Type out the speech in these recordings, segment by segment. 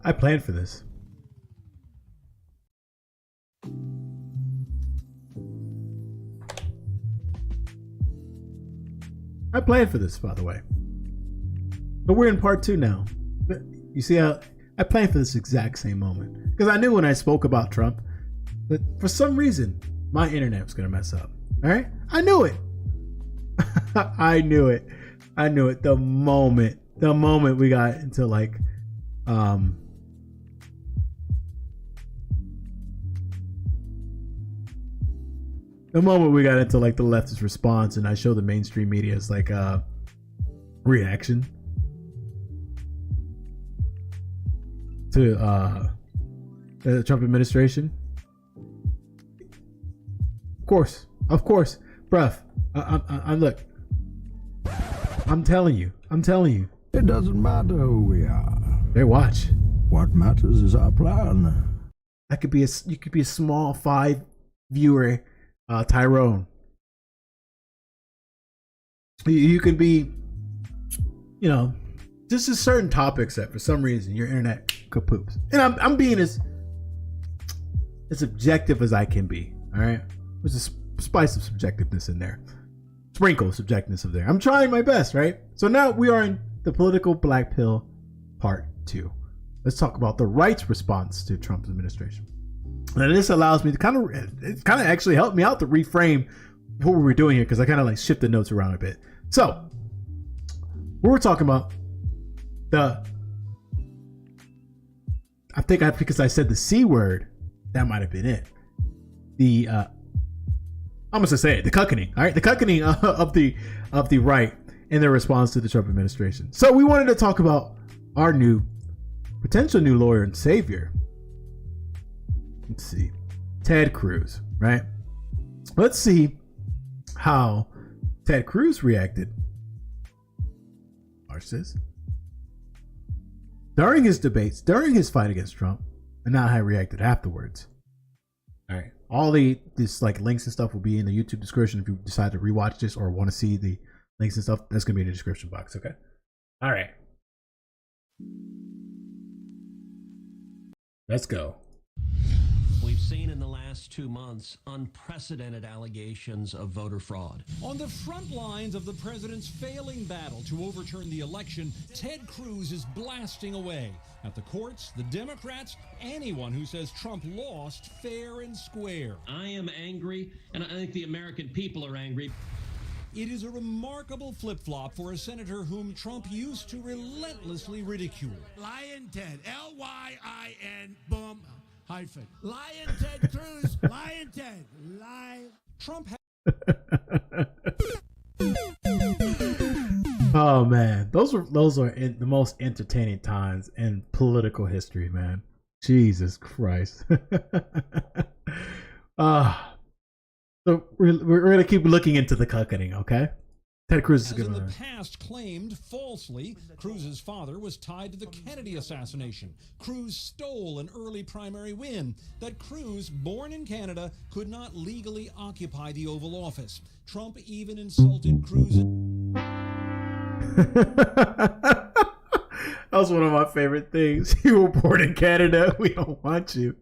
I planned for this. I planned for this, by the way. But we're in part 2 now. But you see how I planned for this exact same moment. Because I knew when I spoke about Trump that for some reason my internet was going to mess up. All right? I knew it. I knew it. I knew it the moment we got into like the moment we got into like the leftist response and I showed the mainstream media's like reaction to the Trump administration. Of course, bruv. I look. I'm telling you. It doesn't matter who we are. Hey, watch. What matters is our plan. You could be a small 5 viewer Tyrone. You could be, just a certain topics that for some reason your internet kapoops. And I'm being as objective as I can be. All right, there's a spice of subjectiveness in there, sprinkle of subjectiveness of there. I'm trying my best, right? So now we are in the political black pill part 2. Let's talk about the right's response to Trump's administration. And this allows me to kind of actually helped me out to reframe what we were doing here, because I kind of like shift the notes around a bit. So we were talking about because I said the C word, that might have been it. I'm going to say it, the cuckoning. All right, the cuckoning of the right in their response to the Trump administration. So we wanted to talk about our potential new lawyer and savior. Let's see, Ted Cruz, right? Let's see how Ted Cruz reacted. Watch this. During his debates, during his fight against Trump, and not how he reacted afterwards. All right, all this like links and stuff will be in the YouTube description if you decide to rewatch this or want to see the links and stuff. That's gonna be in the description box. Okay. All right. Let's go. We've seen in the last 2 months unprecedented allegations of voter fraud. On the front lines of the president's failing battle to overturn the election, Ted Cruz is blasting away. At the courts, the Democrats, anyone who says Trump lost fair and square. I am angry, and I think the American people are angry. It is a remarkable flip-flop for a senator whom Trump used to relentlessly ridicule. Lion Ted, L-Y-I-N, boom, hyphen. Lion Ted Cruz, Lion Ted, Lion. Trump Oh man, those are the most entertaining times in political history, man. Jesus Christ. So we're gonna keep looking into the cuckoning, okay? Ted Cruz is in gonna. the past claimed falsely Cruz's father was tied to the Kennedy assassination. Cruz stole an early primary win. That Cruz, born in Canada, could not legally occupy the Oval Office. Trump even insulted Cruz. That was one of my favorite things. You were born in Canada. We don't want you.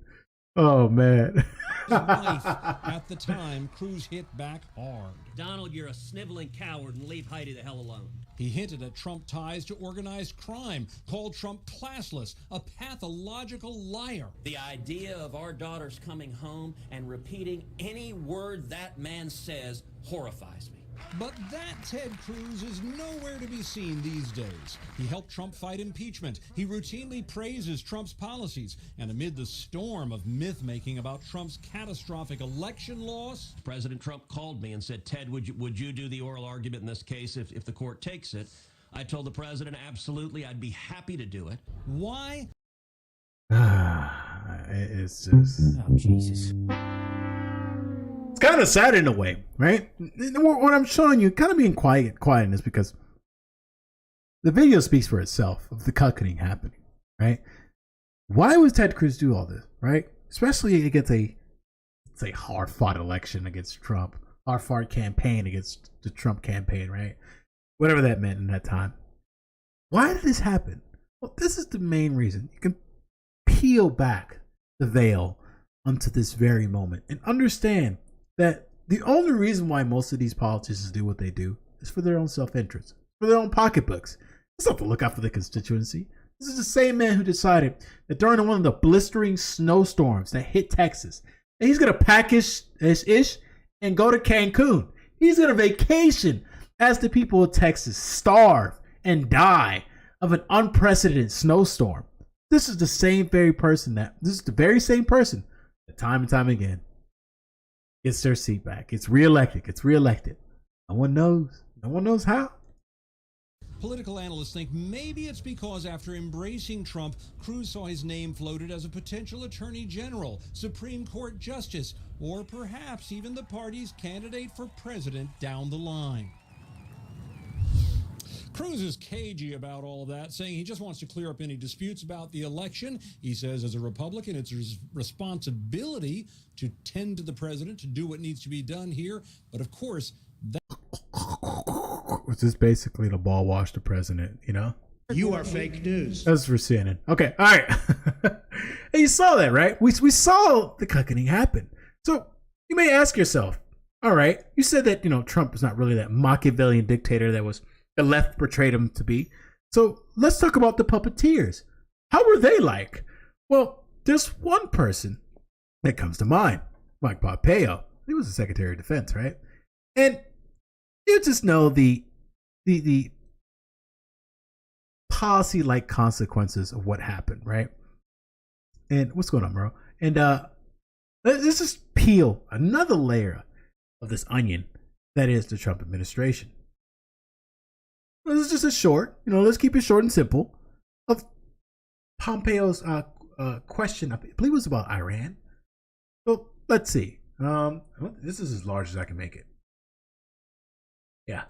Oh man. His wife. At the time, Cruz hit back hard. Donald, you're a sniveling coward, and leave Heidi the hell alone. He hinted at Trump ties to organized crime, called Trump classless, a pathological liar. The idea of our daughters coming home and repeating any word that man says horrifies me. But that Ted Cruz is nowhere to be seen these days. He helped Trump fight impeachment. He routinely praises Trump's policies. And amid the storm of myth-making about Trump's catastrophic election loss... President Trump called me and said, Ted, would you do the oral argument in this case if the court takes it? I told the president, absolutely, I'd be happy to do it. Why? It's just... Oh, Jesus. It's kind of sad in a way, right? What I'm showing you, kind of being quiet in this, because the video speaks for itself of the cuckoning happening, right? Why would Ted Cruz do all this, right? Especially against a hard-fought election against Trump, hard-fought campaign against the Trump campaign, right? Whatever that meant in that time. Why did this happen? Well, this is the main reason. peel back the veil onto this very moment and understand that the only reason why most of these politicians do what they do is for their own self-interest, for their own pocketbooks. It's not to look out for the constituency. This is the same man who decided that during one of the blistering snowstorms that hit Texas, that he's going to pack his ish and go to Cancun. He's going to vacation as the people of Texas starve and die of an unprecedented snowstorm. This is the very same person that time and time again gets their seat back, gets reelected. No one knows how. Political analysts think maybe it's because after embracing Trump, Cruz saw his name floated as a potential attorney general, Supreme Court justice, or perhaps even the party's candidate for president down the line. Cruz is cagey about all of that, saying he just wants to clear up any disputes about the election. He says as a Republican, it's his responsibility to tend to the president, to do what needs to be done here. But of course, Which is basically the ball wash the president, you know? You are fake news. That's for CNN. Okay, all right. And you saw that, right? We saw the cuckoning happen. So you may ask yourself, all right, you said that, Trump is not really that Machiavellian dictator that the left portrayed him to be. So let's talk about the puppeteers. How were they like? Well, there's one person that comes to mind, Mike Pompeo. He was the Secretary of Defense, right? And you just know the policy-like consequences of what happened, right? And what's going on, bro? And let's just peel another layer of this onion that is the Trump administration. This is just a short, let's keep it short and simple, of Pompeo's question. I believe it was about Iran. So let's see. This is as large as I can make it. Yeah.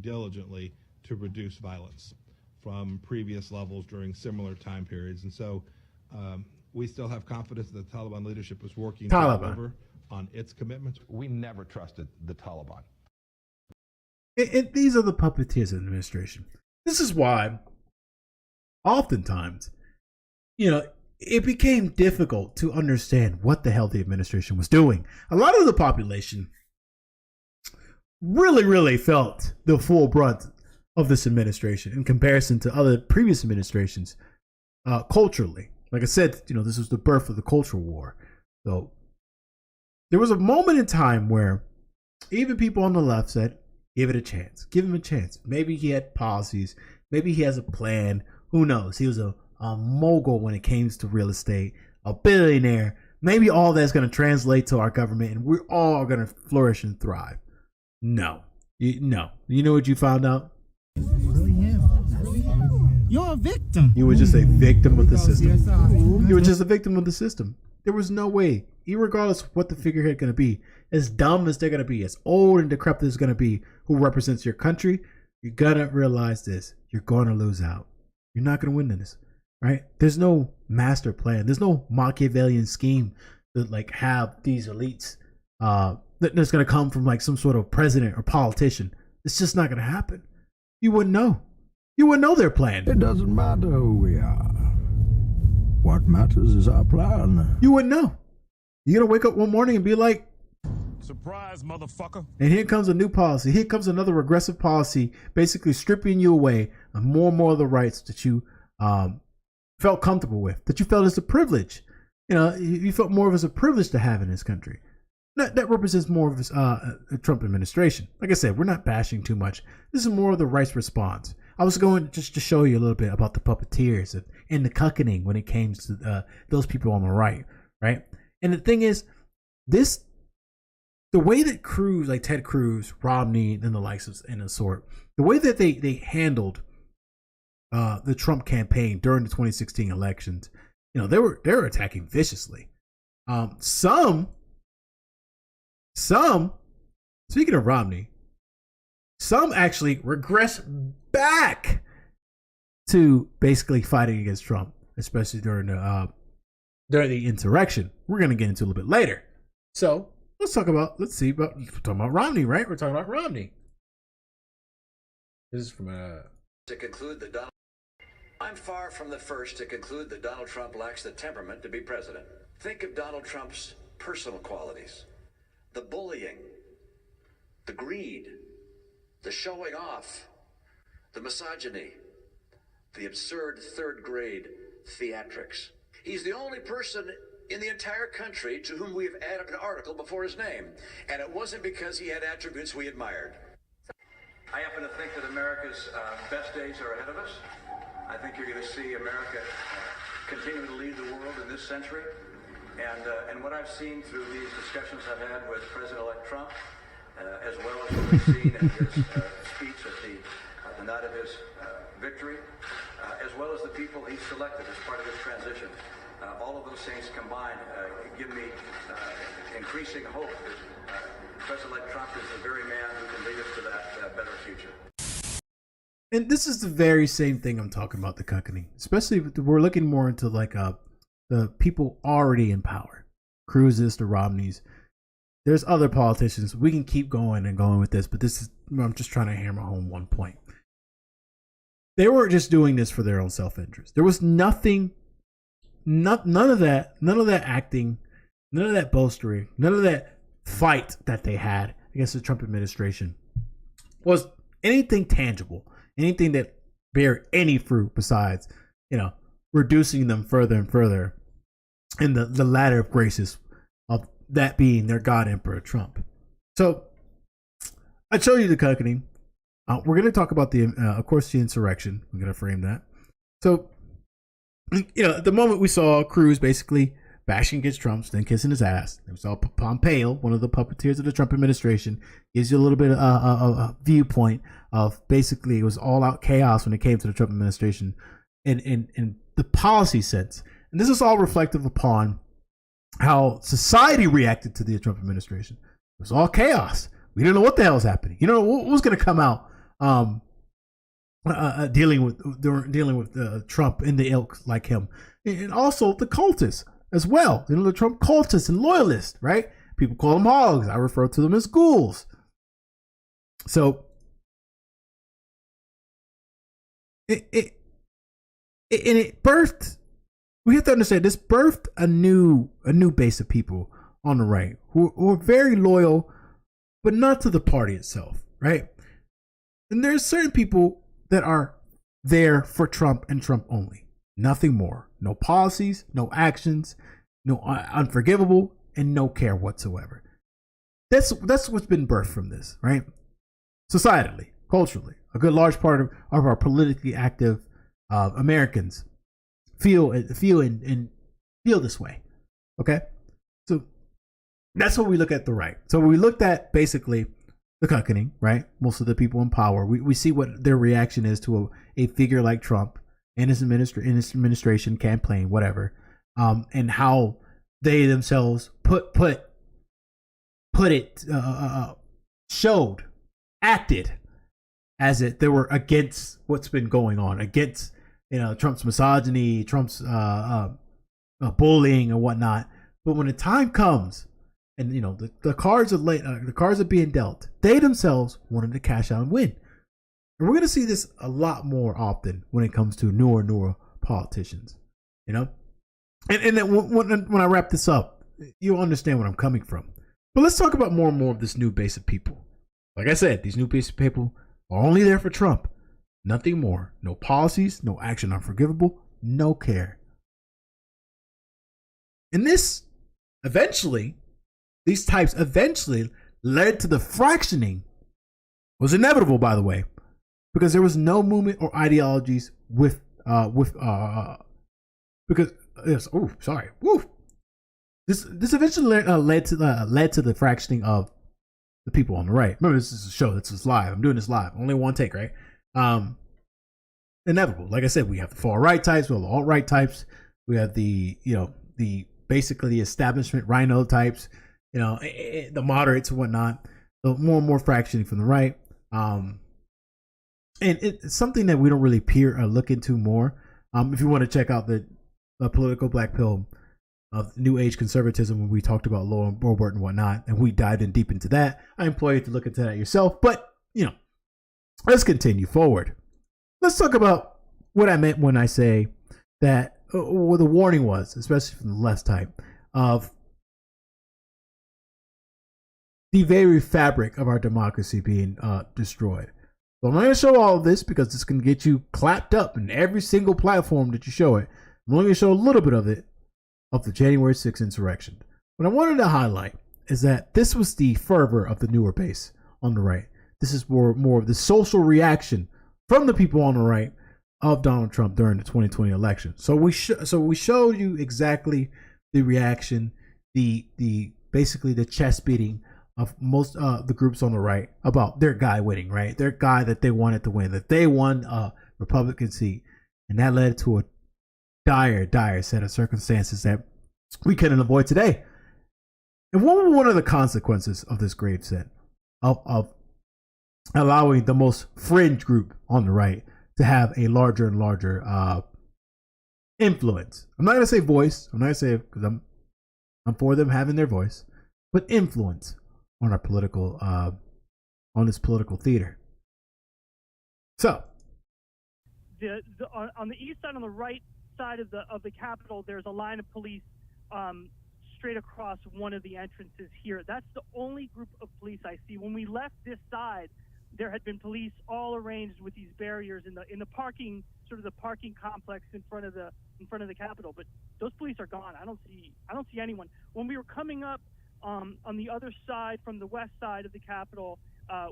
Diligently to reduce violence from previous levels during similar time periods. And so we still have confidence that the Taliban leadership is working to deliver on its commitments. We never trusted the Taliban. And these are the puppeteers of the administration. This is why oftentimes, it became difficult to understand what the hell the administration was doing. A lot of the population really, really felt the full brunt of this administration in comparison to other previous administrations culturally. Like I said, this was the birth of the cultural war. So there was a moment in time where even people on the left said, give it a chance. Give him a chance. Maybe he had policies. Maybe he has a plan. Who knows? He was a mogul when it came to real estate, a billionaire. Maybe all that's going to translate to our government and we're all going to flourish and thrive. No. You know what you found out? You're a victim. You were just a victim of the system. You were just a victim of the system. There was no way, irregardless of what the figurehead going to be, as dumb as they're going to be, as old and decrepit as going to be, who represents your country, you're going to realize this. You're going to lose out. You're not going to win in this, right? There's no master plan. There's no Machiavellian scheme that have these elites that's going to come from some sort of president or politician. It's just not going to happen. You wouldn't know. You wouldn't know their plan. It doesn't matter who we are. What matters is our plan. You wouldn't know. You're going to wake up one morning and be like, surprise, motherfucker. And here comes a new policy. Here comes another regressive policy, basically stripping you away of more and more of the rights that you felt comfortable with, that you felt as a privilege. You felt more of as a privilege to have in this country. That represents more of a Trump administration. Like I said, we're not bashing too much. This is more of the rights response. I was going just to show you a little bit about the puppeteers and the cuckoning when it came to those people on the right? And the thing is, the way that Cruz, like Ted Cruz, Romney, and the likes of and the sort, the way that they handled the Trump campaign during the 2016 elections, they were attacking viciously. Some, speaking of Romney, some actually regress back to basically fighting against Trump, especially during the insurrection. We're going to get into a little bit later. So we're talking about Romney, right? We're talking about Romney. This is from To conclude, the I'm far from the first to conclude that Donald Trump lacks the temperament to be president. Think of Donald Trump's personal qualities: the bullying, the greed, the showing off, the misogyny, the absurd third-grade theatrics. He's the only person in the entire country to whom we have added an article before his name, and it wasn't because he had attributes we admired. I happen to think that America's best days are ahead of us. I think you're going to see America continue to lead the world in this century. And what I've seen through these discussions I've had with President-elect Trump, as well as what we've seen in his speech at the night of his victory, as well as the people he selected as part of his transition, all of those things combined give me increasing hope that President-elect Trump is the very man who can lead us to that better future. And this is the very same thing I'm talking about, the cuckolding. Especially if we're looking more into like the people already in power. Cruz's, the Romneys. There's other politicians. We can keep going and going with this, but I'm just trying to hammer home one point. They were just doing this for their own self-interest. There was nothing, none of that acting, none of that bolstering, none of that fight that they had against the Trump administration was anything tangible, anything that bear any fruit besides, reducing them further and further in the ladder of graces of that being their God Emperor Trump. So I showed you the cuckolding. We're going to talk about of course, the insurrection. We're going to frame that. So, at the moment we saw Cruz basically bashing against Trump, then kissing his ass. We saw Pompeo, one of the puppeteers of the Trump administration, gives you a little bit of a viewpoint of basically it was all out chaos when it came to the Trump administration in the policy sense. And this is all reflective upon how society reacted to the Trump administration. It was all chaos. We didn't know what the hell was happening. What was going to come out dealing with Trump and the ilk like him, and also the cultists as well. The Trump cultists and loyalists, right? People call them hogs. I refer to them as ghouls. So it birthed. We have to understand this birthed a new base of people on the right who are very loyal, but not to the party itself, right? And there's certain people that are there for Trump and Trump only, nothing more. No policies, no actions, no unforgivable, and no care whatsoever. That's what's been birthed from this, right? Societally, culturally, a good large part of our politically active Americans feel this way. Okay, so that's what we look at the right. So we looked at basically the cuckolding, right? Most of the people in power, we see what their reaction is to a figure like Trump and his administration, campaign, whatever, and how they themselves acted as it they were against what's been going on, against Trump's misogyny, Trump's bullying and whatnot. But when the time comes, and the cards are being dealt, they themselves wanted to cash out and win. And we're going to see this a lot more often when it comes to newer politicians. And then when I wrap this up, you'll understand where I'm coming from. But let's talk about more and more of this new base of people. Like I said, these new base of people are only there for Trump. Nothing more. No policies, no action unforgivable, no care. And these types eventually led to the fractioning. Was inevitable, by the way, because there was no movement or ideologies because yes. Oh, sorry. Woo. This eventually led to the fractioning of the people on the right. Remember, this is a show. This is live. I'm doing this live. Only one take, right? Inevitable. Like I said, we have the far right types, we have the alt right types, we have the basically the establishment rhino types, the moderates and whatnot. So more and more fractioning from the right. And it's something that we don't really look into more. If you want to check out the political black pill of new age conservatism, when we talked about Law and Robert and whatnot, and we dived in deep into that, I implore you to look into that yourself. But let's continue forward. Let's talk about what I meant when I say that what the warning was, especially from the left type, of the very fabric of our democracy being destroyed. So I'm not going to show all of this because it's going to get you clapped up in every single platform that you show it. I'm only going to show a little bit of it, of the January 6th insurrection. What I wanted to highlight is that this was the fervor of the newer base on the right. This is more of the social reaction from the people on the right of Donald Trump during the 2020 election. So we showed you exactly the reaction, the basically the chest beating of most the groups on the right about their guy winning, right? Their guy that they wanted to win, that they won a Republican seat, and that led to a dire set of circumstances that we couldn't avoid today. And what were one of the consequences of this grave sin of allowing the most fringe group on the right to have a larger and larger influence? I'm not going to say voice. I'm not going to say it because I'm for them having their voice, but influence on our political on this political theater. So, on the east side, on the right side of the Capitol, there's a line of police straight across one of the entrances here. That's the only group of police I see. When we left this side, there had been police all arranged with these barriers in the parking, sort of the parking complex in front of the Capitol. But those police are gone. I don't see anyone. When we were coming up on the other side, from the west side of the Capitol,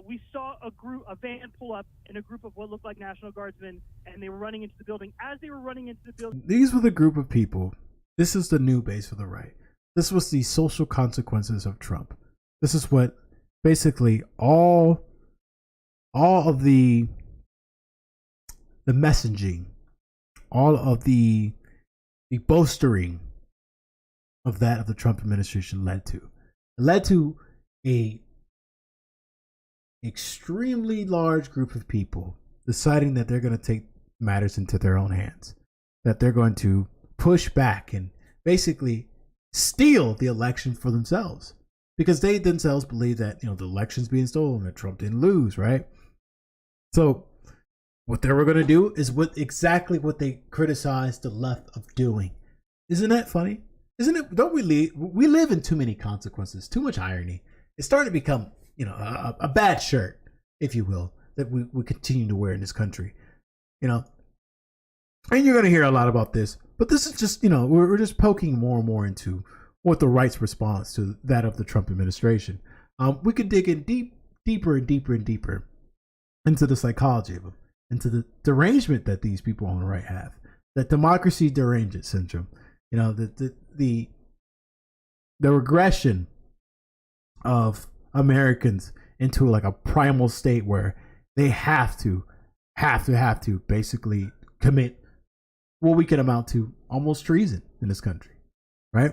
we saw a van pull up and a group of what looked like National Guardsmen, and they were running into the building. As they were running into the building, these were the group of people. This is the new base for the right. This was the social consequences of Trump. This is what basically all of the messaging, all of the bolstering of the Trump administration led to. It led to a extremely large group of people deciding that they're going to take matters into their own hands, that they're going to push back and basically steal the election for themselves, because they themselves believe that, the election's being stolen, that Trump didn't lose, right? So what they were going to do is exactly what they criticized the left of doing. Isn't that funny? Isn't it? Don't we live in too many consequences, too much irony. It's starting to become, a bad shirt, if you will, that we continue to wear in this country, and you're going to hear a lot about this, but this is just, we're just poking more and more into what the right's response to that of the Trump administration. We could dig in deeper and deeper and deeper into the psychology of them, into the derangement that these people on the right have, that democracy derangement syndrome, the regression of Americans into like a primal state where they have to basically commit what we can amount to almost treason in this country, right?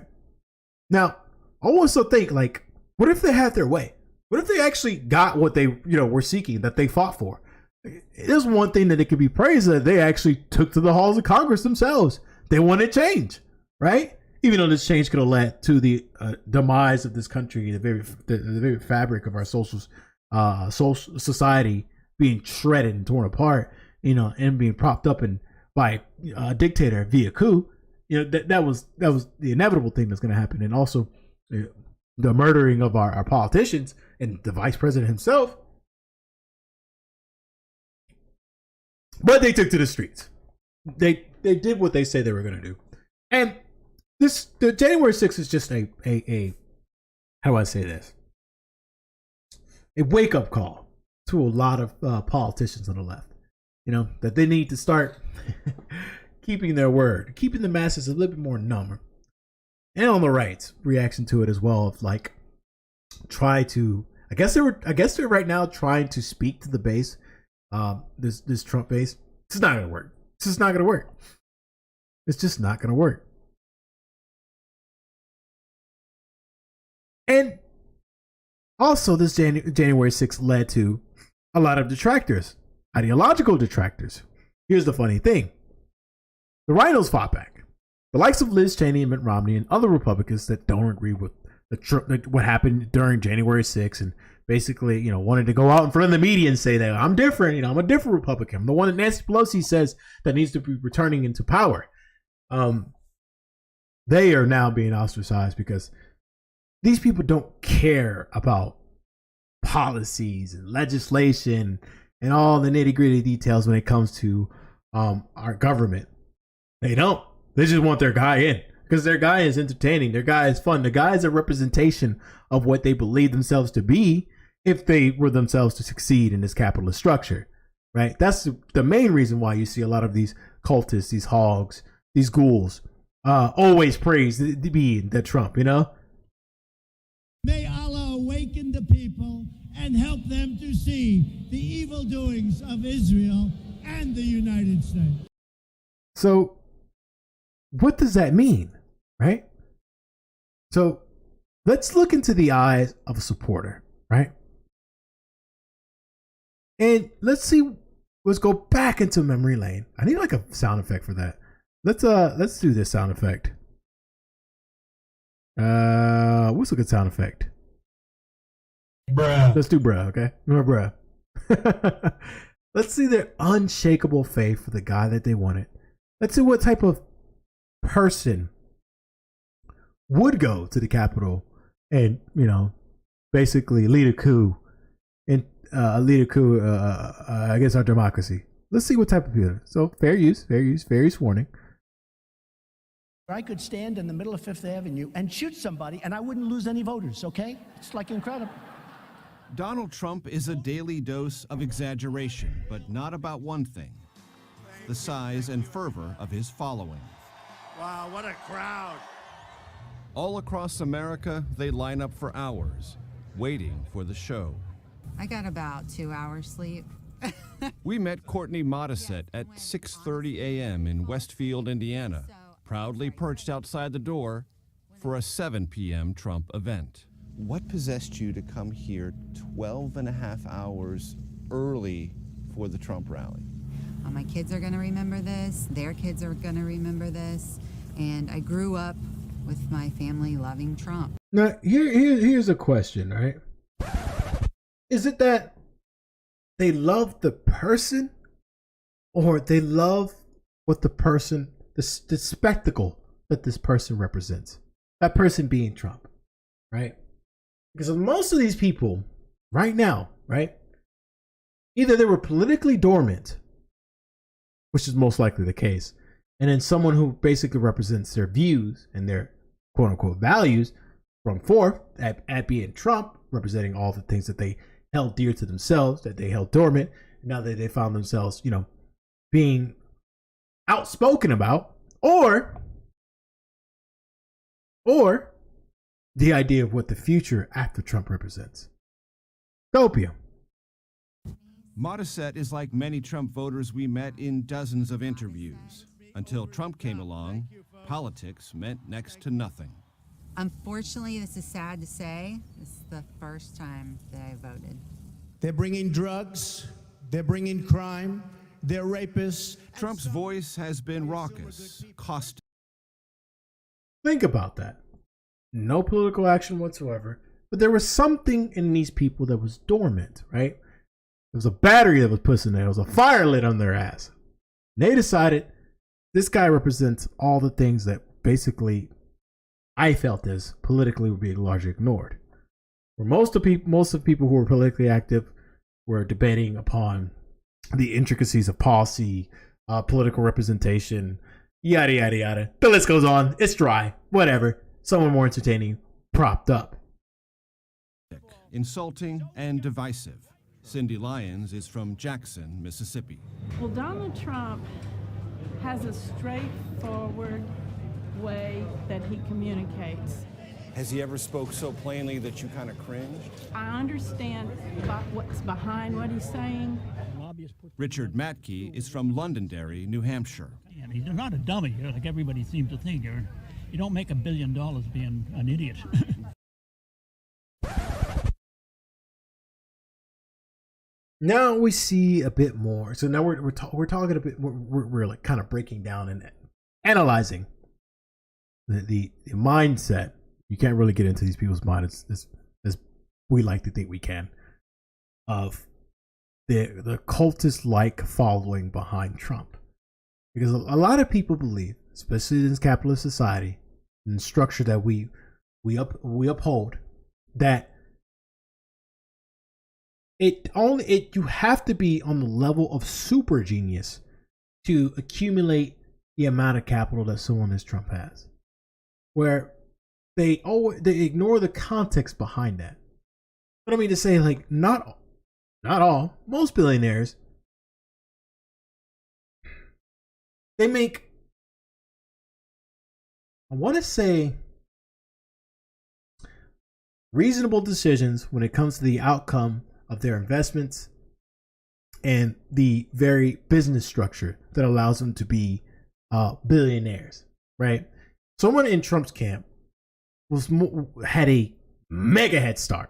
Now, I also think, like, what if they had their way? What if they actually got what they, were seeking, that they fought for? It is one thing that it could be praised that they actually took to the halls of Congress themselves. They wanted change, right? Even though this change could have led to the demise of this country, the very fabric of our social society being shredded and torn apart, and being propped up by a dictator via coup. That was the inevitable thing that's going to happen, and also the murdering of our politicians and the vice president himself. But they took to the streets. They did what they say they were going to do, and the January 6th is just a how do I say this? A wake up call to a lot of politicians on the left. That they need to start keeping their word, keeping the masses a little bit more numb. And on the right's reaction to it as well, of like, I guess they're right now trying to speak to the base, this Trump base. It's not gonna work. It's just not gonna work. It's just not gonna work. And also, this January 6th led to a lot of detractors, ideological detractors. Here's the funny thing. The rhinos fought back. The likes of Liz Cheney and Mitt Romney and other Republicans that don't agree with what happened during January 6th and basically, wanted to go out in front of the media and say that I'm different. I'm a different Republican. I'm the one that Nancy Pelosi says that needs to be returning into power. They are now being ostracized because these people don't care about policies and legislation and all the nitty-gritty details when it comes to our government. They don't. They just want their guy in because their guy is entertaining. Their guy is fun. The guy is a representation of what they believe themselves to be if they were themselves to succeed in this capitalist structure, right? That's the main reason why you see a lot of these cultists, these hogs, these ghouls always praise the Trump, May Allah awaken the people and help them to see the evil doings of Israel and the United States. So what does that mean, right? So let's look into the eyes of a supporter, right? And let's go back into memory lane. I need like a sound effect for that. Let's do this sound effect. What's a good sound effect? Bruh. Let's do bruh, okay? More bruh. Let's see their unshakable faith for the guy that they wanted. Let's see what type of person would go to the Capitol and, basically lead a coup and against our democracy. Let's see what type of people. So fair use warning. I could stand in the middle of Fifth Avenue and shoot somebody and I wouldn't lose any voters, okay? It's like incredible. Donald Trump is a daily dose of exaggeration, but not about one thing: the size and fervor of his following. Wow, what a crowd. All across America, they line up for hours, waiting for the show. I got about 2 hours sleep. We met Courtney Modisette at 6:30 a.m. in Westfield, Indiana, proudly perched outside the door for a 7 p.m. Trump event. What possessed you to come here 12 and a half hours early for the Trump rally? My kids are going to remember this. Their kids are going to remember this. And I grew up with my family loving Trump. Now, here's a question, right? Is it that they love the person, or they love what the person, the spectacle that this person represents? That person being Trump, right? Because most of these people right now, right? Either they were politically dormant, which is most likely the case, and then someone who basically represents their views and their quote unquote values from forth at being Trump, representing all the things that they held dear to themselves, that they held dormant. Now that they found themselves, being outspoken about, or the idea of what the future after Trump represents. Utopia. Modisette is like many Trump voters we met in dozens of interviews. Until Trump came along, politics meant next to nothing. Unfortunately, this is sad to say, this is the first time that I voted. They're bringing drugs, they're bringing crime, they're rapists. Trump's voice has been raucous, caustic. Think about that. No political action whatsoever, but there was something in these people that was dormant, right? There was a battery that was put in there. There was a fire lit on their ass. And they decided this guy represents all the things that basically I felt as politically would be largely ignored. Where most of people who were politically active were debating upon the intricacies of policy, political representation, yada yada yada. The list goes on. It's dry. Whatever. Someone more entertaining propped up. Insulting and divisive. Cindy Lyons is from Jackson, Mississippi. Well, Donald Trump has a straightforward way that he communicates. Has he ever spoke so plainly that you kind of cringed? I understand what's behind what he's saying. Richard Matke is from Londonderry, New Hampshire. And he's not a dummy, like everybody seems to think. You don't make $1 billion being an idiot. Now we see a bit more. So now we're talking a bit. We're like kind of breaking down and analyzing the mindset. You can't really get into these people's minds. It's we like to think we can, of the cultist-like following behind Trump. Because a lot of people believe, especially in this capitalist society and the structure that we uphold, that you have to be on the level of super genius to accumulate the amount of capital that someone as Trump has, where they ignore the context behind that. But I mean to say, like, not all, most billionaires, they make, I want to say, reasonable decisions when it comes to the outcome of their investments and the very business structure that allows them to be billionaires, right? Someone in Trump's camp had a mega head start,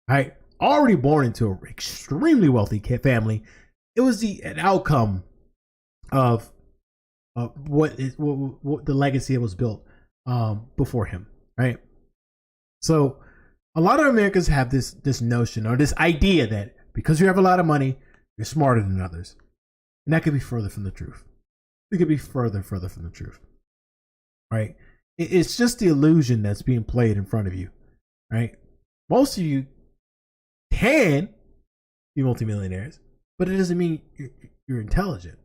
right? Already born into an extremely wealthy family. It was an outcome of what the legacy that was built before him, right? So a lot of Americans have this notion or this idea that because you have a lot of money, you're smarter than others, and that could be further from the truth. It could be further from the truth, right? It's just the illusion that's being played in front of you, right? Most of you can be multimillionaires, but it doesn't mean you're intelligent.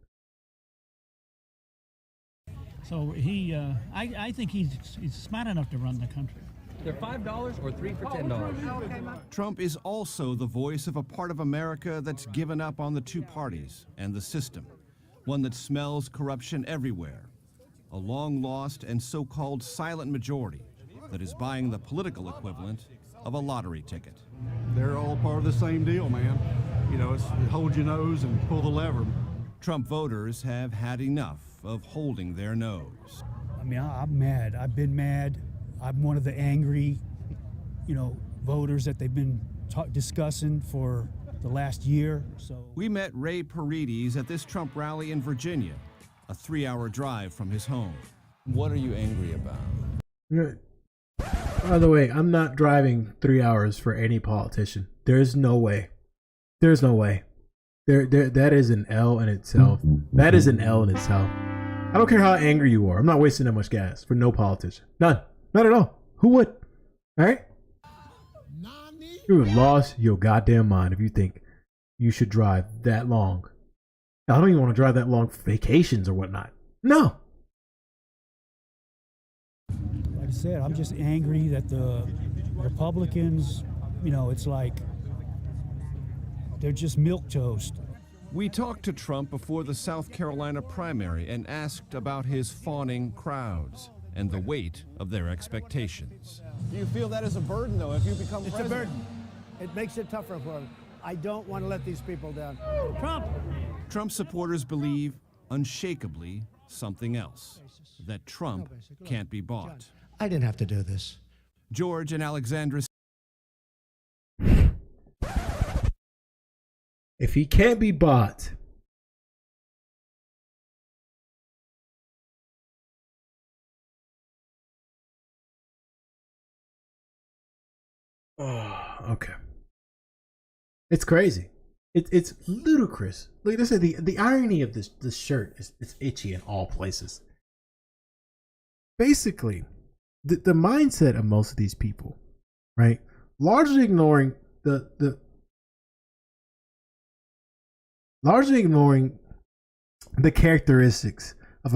So I think he's smart enough to run the country. They're $5 or 3 for $10. Trump is also the voice of a part of America that's given up on the two parties and the system, one that smells corruption everywhere, a long-lost and so-called silent majority that is buying the political equivalent of a lottery ticket. They're all part of the same deal, man. You know, it's hold your nose and pull the lever. Trump voters have had enough of holding their nose. I mean, I'm mad. I've been mad. I'm one of the angry, voters that they've been discussing for the last year. So we met Ray Paredes at this Trump rally in Virginia, a 3-hour drive from his home. What are you angry about? By the way, I'm not driving 3 hours for any politician. There's no way. There's no way. That is an L in itself. That is an L in itself. I don't care how angry you are. I'm not wasting that much gas for no politician. None. Not at all. Who would? All right? You would lost your goddamn mind if you think you should drive that long. I don't even want to drive that long for vacations or whatnot. No. Like I said, I'm just angry that the Republicans, it's like they're just milquetoast. We talked to Trump before the South Carolina primary and asked about his fawning crowds and the weight of their expectations. Do you feel that is a burden, though, if you become It's president? a burden. It makes it tougher for them. I don't want to let these people down. Trump supporters believe unshakably something else, that Trump can't be bought. I didn't have to do this. George and Alexandra. If he can't be bought, okay. It's crazy. It's ludicrous. Like I said, the irony of this shirt is itchy in all places. Basically, the mindset of most of these people, right? Largely ignoring the characteristics of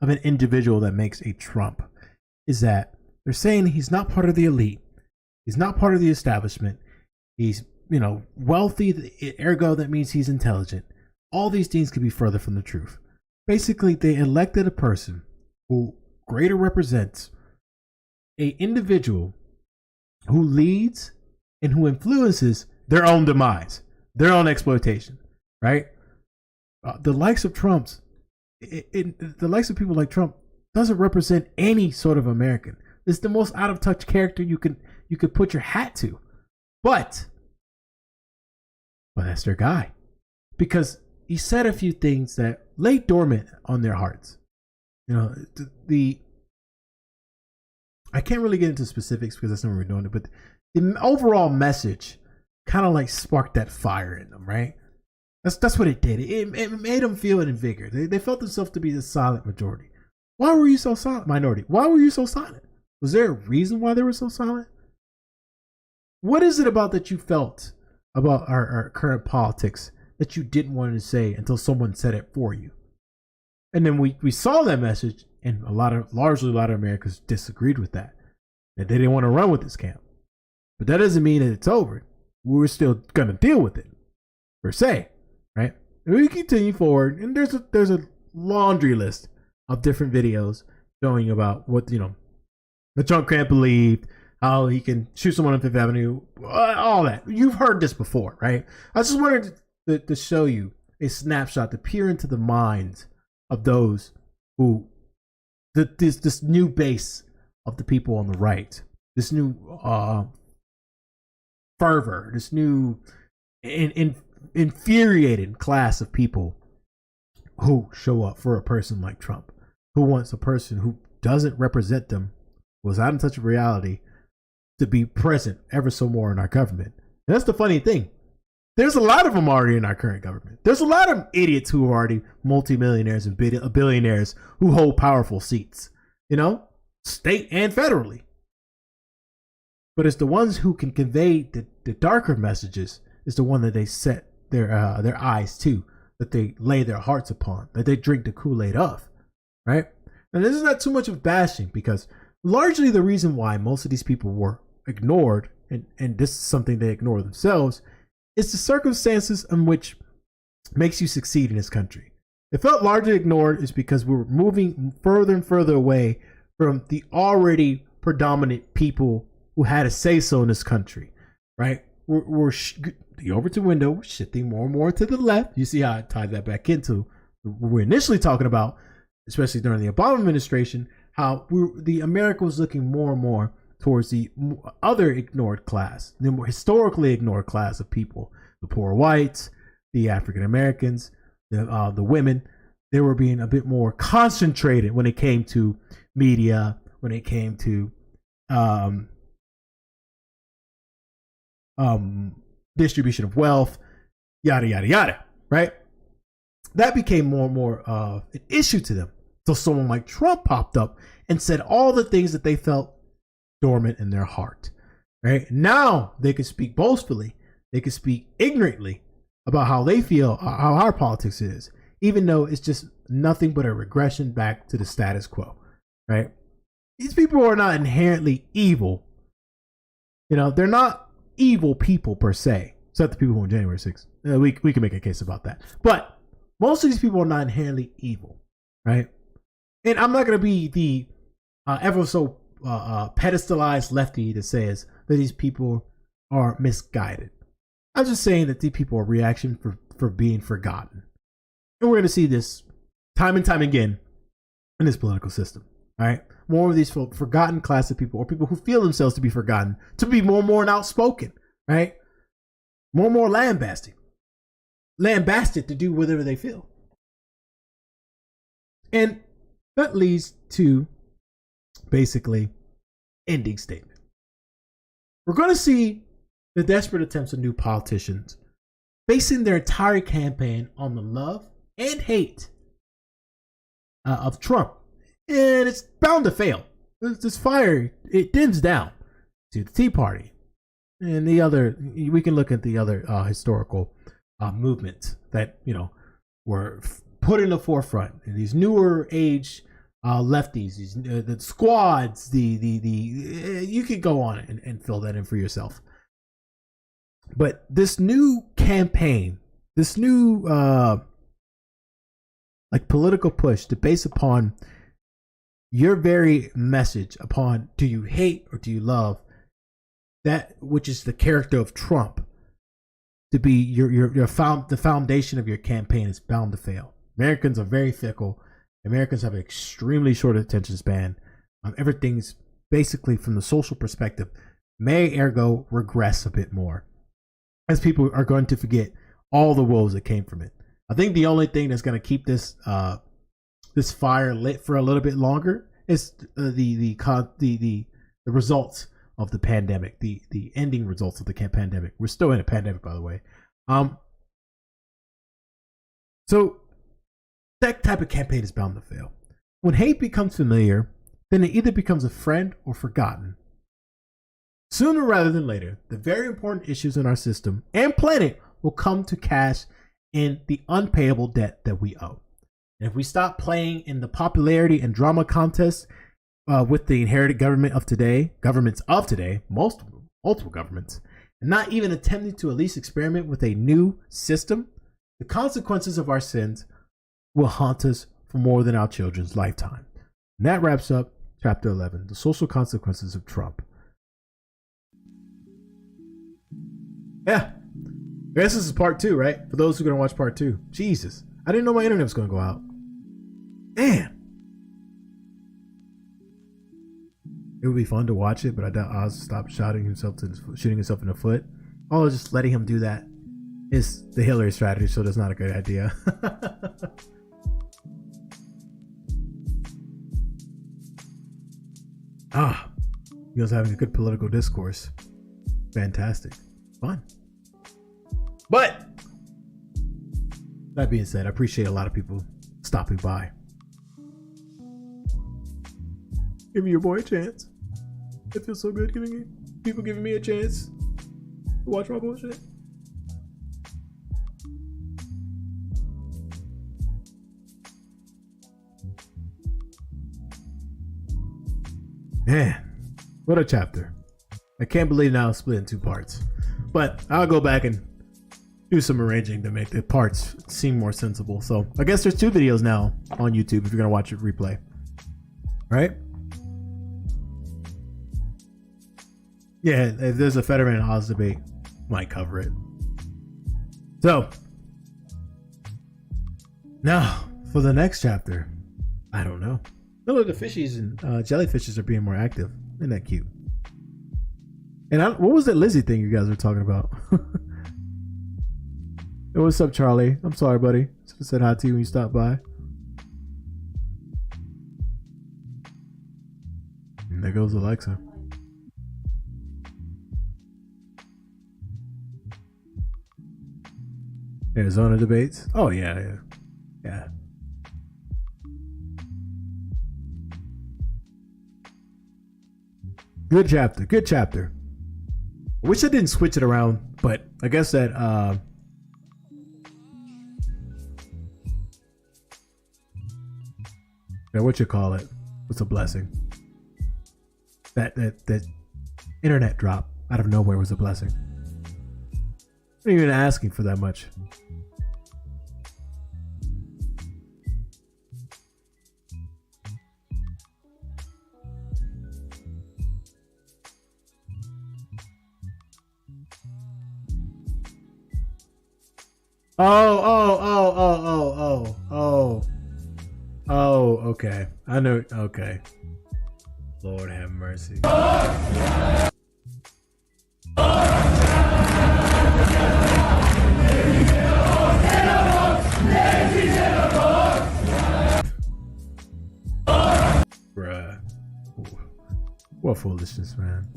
an individual that makes a Trump, is that they're saying he's not part of the elite. He's not part of the establishment. He's, wealthy, ergo that means he's intelligent. All these things could be further from the truth. Basically, they elected a person who greater represents an individual who leads and who influences their own demise, their own exploitation, right? The likes of Trump's, the likes of people like Trump doesn't represent any sort of American. It's the most out of touch character you could put your hat to, but that's their guy, because he said a few things that lay dormant on their hearts. The I can't really get into specifics because that's not what we're doing it, but the overall message kind of like sparked that fire in them, right? That's what it did. It made them feel invigorated. They felt themselves to be the silent majority. Why were you so silent? Minority. Why were you so silent? Was there a reason why they were so silent? What is it about that you felt about our current politics that you didn't want to say until someone said it for you? And then we saw that message, and largely a lot of Americans disagreed with that. That they didn't want to run with this camp. But that doesn't mean that it's over. We're still gonna deal with it, per se, right? And we continue forward, and there's a laundry list of different videos showing about what the Trump camp believed, how he can shoot someone on Fifth Avenue, all that. You've heard this before, right? I just wanted to show you a snapshot, to peer into the minds of those who, this new base of the people on the right, this new fervor, this new infuriated class of people who show up for a person like Trump, who wants a person who doesn't represent them, was out in touch with reality, to be present ever so more in our government. And that's the funny thing. There's a lot of them already in our current government. There's a lot of idiots who are already multimillionaires and billionaires who hold powerful seats, state and federally. But it's the ones who can convey the darker messages is the one that they set their eyes to, that they lay their hearts upon, that they drink the Kool-Aid of, right? And this is not too much of bashing, because largely the reason why most of these people were ignored, and this is something they ignore themselves, is the circumstances in which makes you succeed in this country. It felt largely ignored is because we were moving further and further away from the already predominant people who had a say-so in this country, right? We're the Overton window, shifting more and more to the left. You see how I tied that back into what we're initially talking about, especially during the Obama administration, how the America was looking more and more towards the other ignored class, the more historically ignored class of people, the poor whites, the African Americans, the women. They were being a bit more concentrated when it came to media, when it came to distribution of wealth, yada yada yada, right? That became more and more an issue to them. So someone like Trump popped up and said all the things that they felt dormant in their heart, right? Now they can speak boastfully, they can speak ignorantly about how they feel, how our politics is, even though it's just nothing but a regression back to the status quo, right? These people are not inherently evil. They're not evil people per se, except the people on January 6th. We can make a case about that. But most of these people are not inherently evil, right? And I'm not going to be the ever so pedestalized lefty that says that these people are misguided. I'm just saying that these people are reaction for being forgotten. And we're going to see this time and time again in this political system, all right? More of these forgotten class of people, or people who feel themselves to be forgotten, to be more and more outspoken, right? More and more lambasted to do whatever they feel. And that leads to basically ending statement. We're going to see the desperate attempts of new politicians basing their entire campaign on the love and hate of Trump. And it's bound to fail. This fire, it dims down to the Tea Party and the other. We can look at the other historical movements that were put in the forefront. And these newer age lefties, these the squads, the you could go on and fill that in for yourself. But this new campaign, this new political push to base upon your very message upon, do you hate or do you love that which is the character of Trump, to be the foundation of your campaign, is bound to fail. Americans are very fickle. Americans have an extremely short attention span. Everything's basically, from the social perspective, may ergo regress a bit more, as people are going to forget all the woes that came from it. I think the only thing that's going to keep this this fire lit for a little bit longer is the the results of the pandemic, the ending results of the pandemic. We're still in a pandemic, by the way. So that type of campaign is bound to fail. When hate becomes familiar, then it either becomes a friend or forgotten. Sooner rather than later, the very important issues in our system and planet will come to cash in the unpayable debt that we owe. And if we stop playing in the popularity and drama contests with the inherited governments of today, multiple governments, and not even attempting to at least experiment with a new system, the consequences of our sins will haunt us for more than our children's lifetime. And that wraps up chapter 11, the social consequences of Trump. Yeah, I guess this is part 2, right? For those who are going to watch part 2. Jesus, I didn't know my internet was going to go out. Man. It would be fun to watch it, but I doubt Oz stopped shooting himself in the foot. Oh, just letting him do that is the Hillary strategy, so that's not a good idea. You guys having a good political discourse. Fantastic. Fun. But that being said, I appreciate a lot of people stopping by. Give me your boy a chance. It feels so good people giving me a chance to watch my bullshit. Man, what a chapter. I can't believe now it's split in 2 parts. But I'll go back and do some arranging to make the parts seem more sensible. So I guess there's 2 videos now on YouTube if you're going to watch it replay. Right? Yeah, if there's a Fetterman and Oz debate, might cover it. So, now for the next chapter, I don't know. Look, the fishies and jellyfishes are being more active. Isn't that cute? And what was that Lizzie thing you guys were talking about? Hey, what's up, Charlie? I'm sorry, buddy. Just said hi to you when you stopped by. And there goes Alexa. Arizona debates. Oh yeah. Good chapter. I wish I didn't switch it around, but I guess that what you call it was a blessing. That internet drop out of nowhere was a blessing. I'm not even asking for that much. Oh, okay. I know. Okay. Lord have mercy. Bruh. What foolishness, man.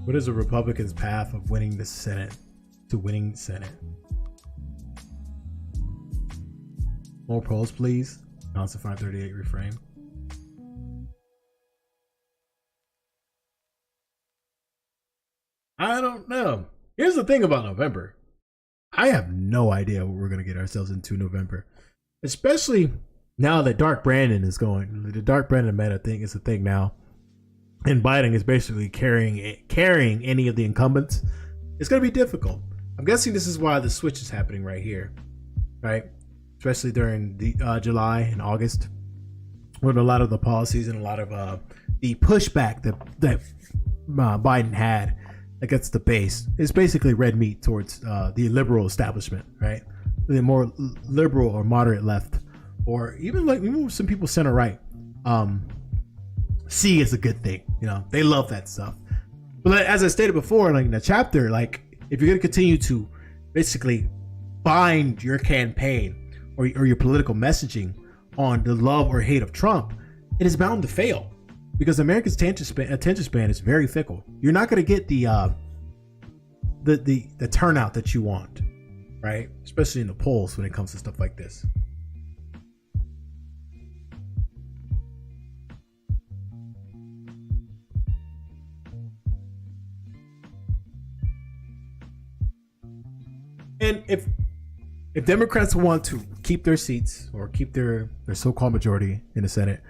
What is a Republican's path of winning the Senate to winning Senate? More polls, please. Council 538 reframe. I don't know. Here's the thing about November. I have no idea what we're going to get ourselves into November. Especially now that Dark Brandon is going. The Dark Brandon meta thing is a thing now. And Biden is basically carrying any of the incumbents. It's going to be difficult. I'm guessing this is why the switch is happening right here. Right? Especially during the July and August, when a lot of the policies and a lot of the pushback that Biden had against the base is basically red meat towards the liberal establishment, right? The more liberal or moderate left, or even some people center right, see as a good thing. You know, they love that stuff. But as I stated before, like in the chapter, like if you're going to continue to basically bind your campaign or your political messaging on the love or hate of Trump, it is bound to fail because America's attention span is very fickle. You're not going to get the turnout that you want, right? Especially in the polls when it comes to stuff like this. And if Democrats want to keep their seats or keep their so-called majority in the Senate,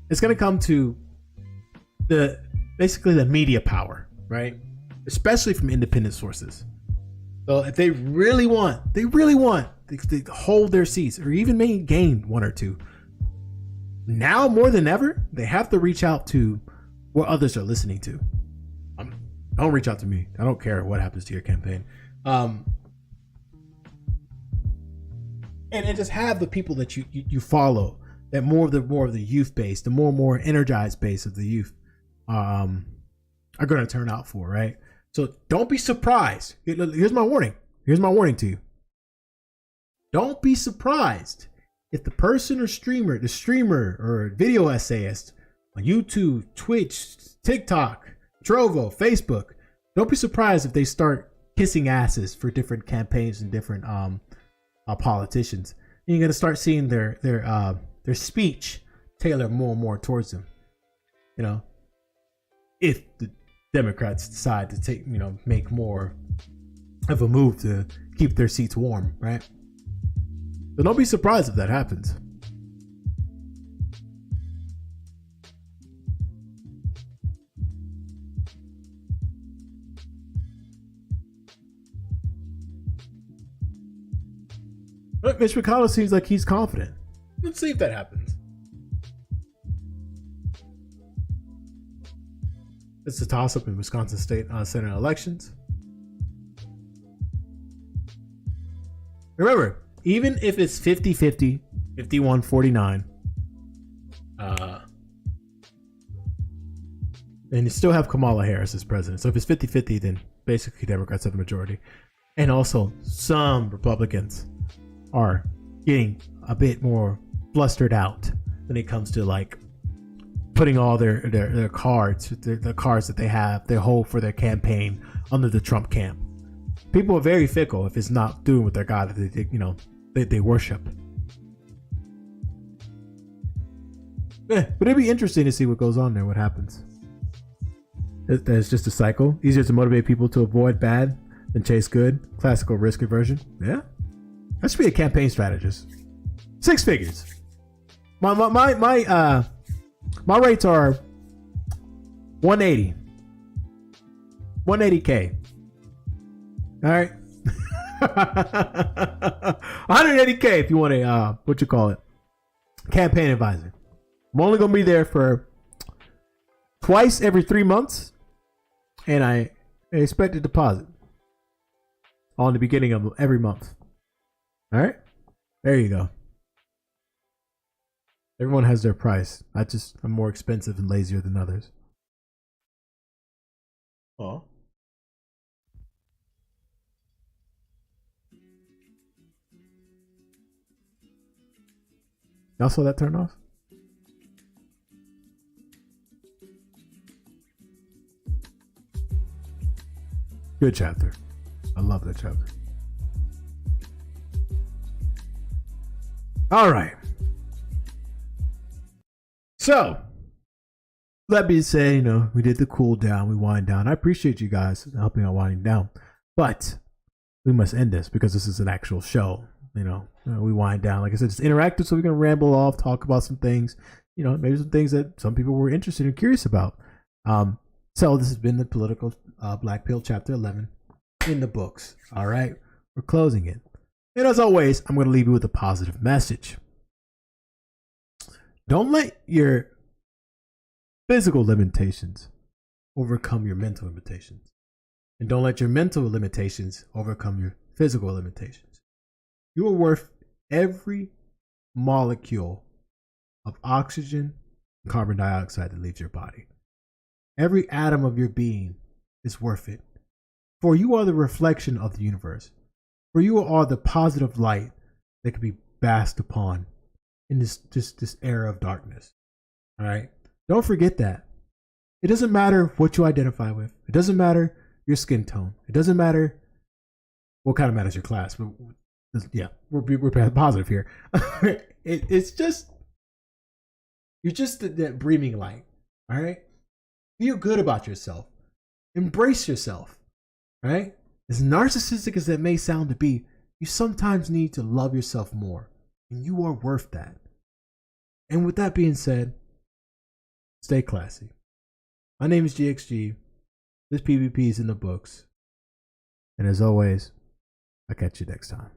it's going to come to basically the media power, right? Especially from independent sources. So if they really want to hold their seats or even maybe gain one or two, now more than ever, they have to reach out to what others are listening to. Don't reach out to me. I don't care what happens to your campaign. And just have the people that you follow, that more of the youth base, the more energized base of the youth are going to turn out for, right? So don't be surprised. Here's my warning. Here's my warning to you. Don't be surprised if the person or the streamer or video essayist on YouTube, Twitch, TikTok, Trovo, Facebook, don't be surprised if they start kissing asses for different campaigns and different politicians. And you're gonna start seeing their speech tailor more and more towards them. You know, if the Democrats decide to make more of a move to keep their seats warm, right? So don't be surprised if that happens. But Mitch McConnell seems like he's confident. Let's see if that happens. It's a toss-up in Wisconsin state Senate elections. Remember, even if it's 50-50, 51-49, and you still have Kamala Harris as president. So if it's 50-50, then basically Democrats have the majority. And also some Republicans are getting a bit more blustered out when it comes to like putting all their cards, the cards that they hold for their campaign under the Trump camp. People are very fickle if it's not doing what their God that they worship. But it'd be interesting to see what goes on there, what happens. It's just a cycle. Easier to motivate people to avoid bad than chase good. Classical risk aversion. Yeah. That should be a campaign strategist. 6 figures. My rates are 180. 180K. All right. 180K if you want a campaign advisor. I'm only gonna be there for twice every 3 months, and I expect a deposit on the beginning of every month. All right, there you go. Everyone has their price. I'm more expensive and lazier than others. Oh. Y'all saw that turn off? Good chapter. I love that chapter. All right. So, that being said, we did the cool down, we wind down. I appreciate you guys helping out winding down, but we must end this because this is an actual show. We wind down. Like I said, it's interactive, so we're gonna ramble off, talk about some things. Maybe some things that some people were interested and curious about. So this has been the Political Black Pill, Chapter 11 in the books. All right, we're closing it. And as always, I'm going to leave you with a positive message. Don't let your physical limitations overcome your mental limitations. And don't let your mental limitations overcome your physical limitations. You are worth every molecule of oxygen and carbon dioxide that leaves your body. Every atom of your being is worth it. For you are the reflection of the universe. For you are the positive light that can be basked upon in this era of darkness. All right? Don't forget that. It doesn't matter what you identify with. It doesn't matter your skin tone. It doesn't matter what kind of matters your class. But yeah, we're positive here. It's just, you're just that breathing light. All right? Feel good about yourself. Embrace yourself. Right? As narcissistic as that may sound to be, you sometimes need to love yourself more. And you are worth that. And with that being said, stay classy. My name is GXG. This PvP is in the books. And as always, I'll catch you next time.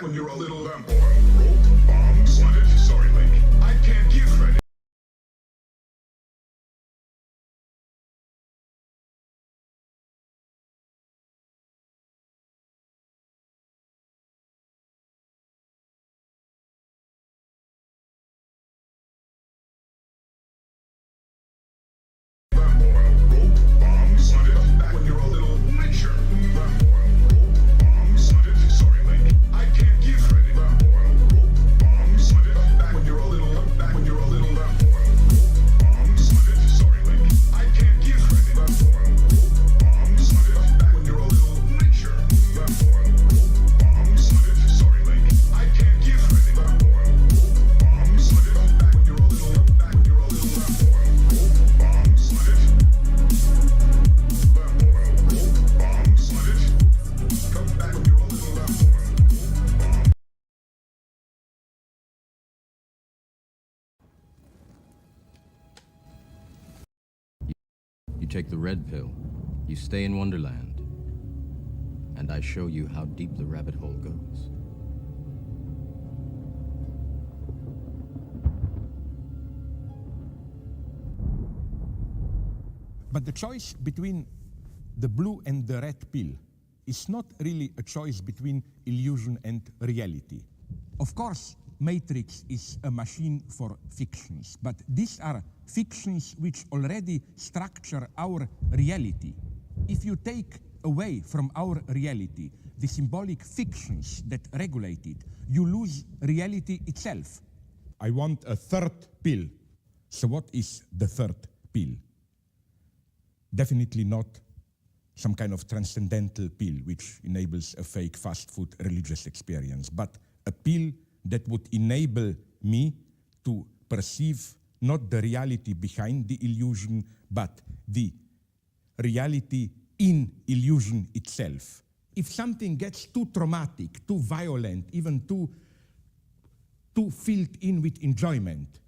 When you're a little lamp oil, rope, bombs, wanted, sorry, Link. I can't give credit. Lamp oil, rope, bombs, wanted. Back when you're a little richer. Lamp oil, rope, bombs, wanted, sorry, Link. I can't give credit. Lamp oil, rope, bombs, wanted. Back when you're a little lamp oil, rope, bombs, wanted, sorry, Link. I can't give credit. Lamp oil, rope, bombs, wanted. Back when you're a little richer. Lamp oil, rope, bombs, wanted, sorry, Link. I can't give credit. Lamp oil, rope, bombs, wanted. Back when you're a little lamp oil, rope, bombs, wanted. Lamp oil, rope, bombs, wanted. Come back when you're a little lamp oil. You take the red pill, you stay in Wonderland, and I show you how deep the rabbit hole goes. But the choice between the blue and the red pill is not really a choice between illusion and reality. Of course, Matrix is a machine for fictions, but these are fictions which already structure our reality. If you take away from our reality the symbolic fictions that regulate it, you lose reality itself. I want a third pill. So what is the third pill? Definitely not some kind of transcendental pill which enables a fake fast food religious experience, but a pill that would enable me to perceive not the reality behind the illusion, but the reality in illusion itself. If something gets too traumatic, too violent, even too filled in with enjoyment,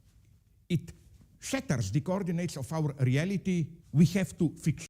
it shatters the coordinates of our reality. We have to fix